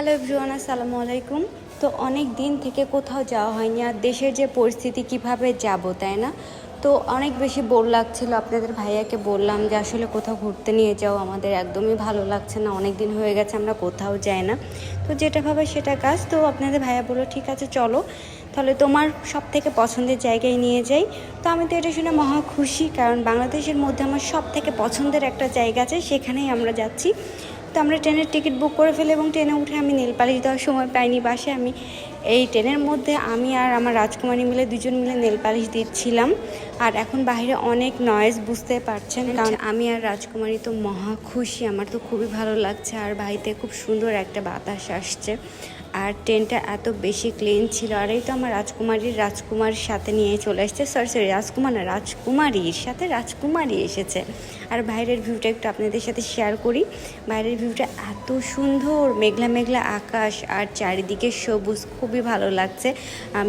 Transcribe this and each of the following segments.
Hello everyone, আসসালামু আলাইকুম। তো অনেক দিন থেকে কোথাও যাওয়া হয়নি, আর দেশের যে পরিস্থিতি কিভাবে যাব, তাই না? তো অনেক বেশি বোর লাগছিল। আপনাদের ভাইয়াকে বললাম যে আসলে কোথাও ঘুরতে নিয়ে যাও, আমাদের একদমই ভালো লাগছে না, অনেক দিন হয়ে গেছে আমরা কোথাও যাই না। তো যেটা ভাবে সেটা কাজ। তো আপনাদের ভাইয়া বললো ঠিক আছে চলো, তাহলে তোমার সব থেকে পছন্দের জায়গায় নিয়ে যাই। তো আমি তো এটা শুনে মহা খুশি, কারণ বাংলাদেশের মধ্যে আমার সব থেকে পছন্দের একটা জায়গা আছে, সেখানেই আমরা যাচ্ছি। তো আমরা ট্রেনের টিকিট বুক করে ফেলি এবং ট্রেনে উঠে আমি নেল পালিশ দেওয়ার সময় পাইনি বাসায়। আমি এই ট্রেনের মধ্যে আমি আর আমার রাজকুমারী মিলে দুজন মিলে নেল পালিশ দিচ্ছিলাম। আর এখন বাইরে অনেক নয়েজ, বুঝতে পারছেন, কারণ আমি আর রাজকুমারী তো মহা খুশি, আমার তো খুবই ভালো লাগছে। আর বাড়িতে খুব সুন্দর একটা বাতাস আসছে, আর ট্রেনটা এত বেশি ক্লিন ছিল। আর এই তো আমার রাজকুমারীর সাথে নিয়ে চলে এসেছে, সরি রাজকুমার না, রাজকুমারীর সাথে রাজকুমারী এসেছে। আর বাইরের ভিউটা একটু আপনাদের সাথে শেয়ার করি। বাইরের ভিউটা এত সুন্দর, মেঘলা মেঘলা আকাশ আর চারিদিকে সবুজ, খুবই ভালো লাগছে।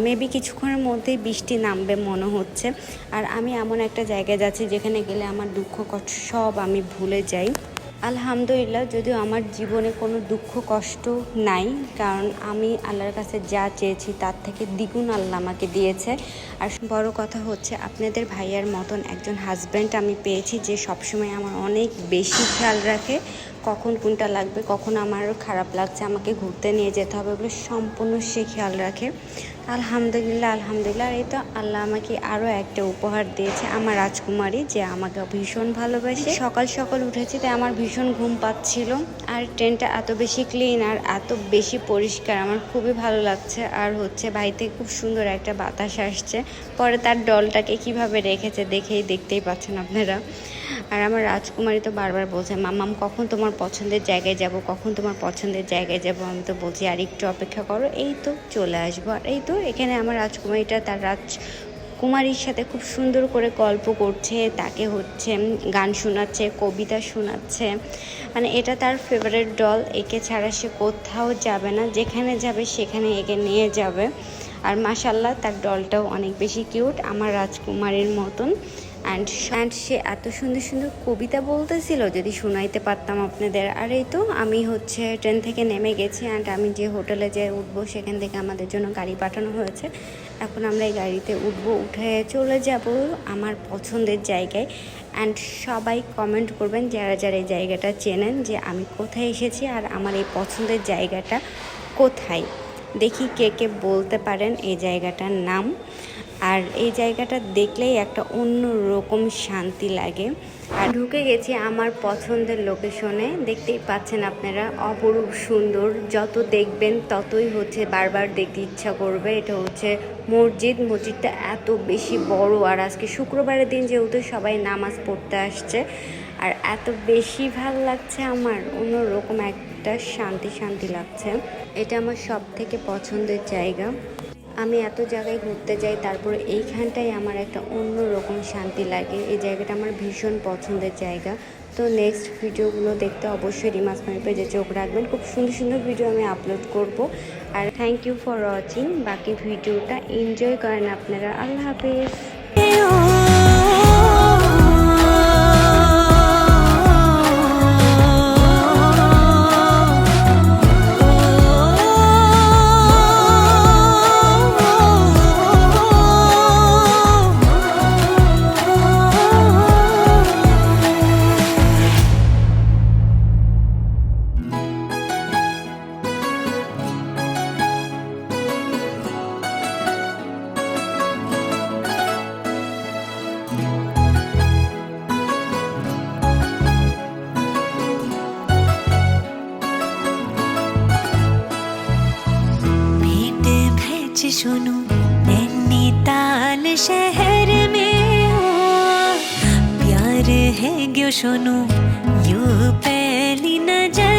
মেবি কিছুক্ষণের মধ্যেই বৃষ্টি নামবে মনে হচ্ছে। আর আমি এমন একটা জায়গায় যাচ্ছি যেখানে গেলে আমার দুঃখ কষ্ট সব আমি ভুলে যাই। আলহামদুলিল্লাহ, যদিও আমার জীবনে কোনো দুঃখ কষ্ট নাই, কারণ আমি আল্লাহর কাছে যা চেয়েছি তার থেকে দ্বিগুণ আল্লাহ আমাকে দিয়েছে। আর বড় কথা হচ্ছে আপনাদের ভাইয়ার মতন একজন হাজব্যান্ড আমি পেয়েছি, যে সবসময় আমার অনেক বেশি খেয়াল রাখে, কখন কোনটা লাগবে, কখন আমার খারাপ লাগছে, আমাকে ঘুরতে নিয়ে যেতে হবে, ওগুলো সম্পূর্ণ সে খেয়াল রাখে। আলহামদুলিল্লাহ। আর এই তো আল্লাহ আমাকে আরও একটা উপহার দিয়েছে, আমার রাজকুমারী, যে আমাকে ভীষণ ভালোবাসে। সকাল সকাল উঠেছি, তাই আমার ভীষণ ঘুম পাচ্ছিল। আর ট্রেনটা এত বেশি ক্লিন আর এত বেশি পরিষ্কার, আমার খুবই ভালো লাগছে। আর হচ্ছে বাড়িতে খুব সুন্দর একটা বাতাস আসছে। পরে তার ডলটাকে কিভাবে রেখেছে দেখতেই পাচ্ছেন আপনারা। আর আমার রাজকুমারী তো বারবার বলছে, মাম্মাম কখন তোমার পছন্দের জায়গায় যাব, কখন তোমার পছন্দের জায়গায় যাব। আমি তো বলছি আর একটু অপেক্ষা করো, এই তো চলে আসবো। আর এই তো এখানে আমার রাজকুমারীটা তার রাজকুমারীর সাথে খুব সুন্দর করে গল্প করছে, তাকে হচ্ছে গান শোনাচ্ছে, কবিতা শোনাচ্ছে। মানে এটা তার ফেভারিট ডল, একে ছাড়া সে কোথাও যাবে না, যেখানে যাবে সেখানে একে নিয়ে যাবে। আর মাশাল্লাহ তার ডলটাও অনেক বেশি কিউট, আমার রাজকুমারীর মতন। অ্যান্ড সে এত সুন্দর সুন্দর কবিতা বলতেছিল, যদি শোনাইতে পারতাম আপনাদের। আর এই তো আমি হচ্ছে ট্রেন থেকে নেমে গেছি, অ্যান্ড আমি যে হোটেলে যে উঠবো সেখান থেকে আমাদের জন্য গাড়ি পাঠানো হয়েছে। এখন আমরা এই গাড়িতে উঠে চলে যাব আমার পছন্দের জায়গায়। অ্যান্ড সবাই কমেন্ট করবেন যারা যারা এই জায়গাটা চেনেন, যে আমি কোথায় এসেছি আর আমার এই পছন্দের জায়গাটা কোথায়। দেখি কে কে বলতে পারেন এই জায়গাটার নাম। আর এই জায়গাটা দেখলেই একটা অন্য রকম শান্তি লাগে। আর ঢুকে গেছি আমার পছন্দের লোকেশনে, দেখতেই পাচ্ছেন আপনারা, অপরূপ সুন্দর, যত দেখবেন ততই হচ্ছে বারবার দেখতে ইচ্ছা করবে। এটা হচ্ছে মসজিদটা এত বেশি বড়, আর আজকে শুক্রবারের দিন যেহেতু সবাই নামাজ পড়তে আসছে। আর এত বেশি ভাল লাগছে, আমার অন্যরকম একটা শান্তি লাগছে। এটা আমার সব থেকে পছন্দের জায়গা। আমি এত জায়গায় ঘুরতে যাই, তারপরে এইখানটাই আমার একটা অন্য রকম শান্তি লাগে। এই জায়গাটা আমার ভীষণ পছন্দের জায়গা। তো নেক্সট ভিডিওগুলো দেখতে অবশ্যই রিমাস মাই পেজে চোখ রাখবেন, খুব সুন্দর সুন্দর ভিডিও আমি আপলোড করব। আর থ্যাংক ইউ ফর ওয়াচিং। বাকি ভিডিওটা এনজয় করেন আপনারা। আল্লাহ হাফেজ। सुनो नैनीताल शहर में हो, प्यार है क्यों सुनो यूं पहली नजर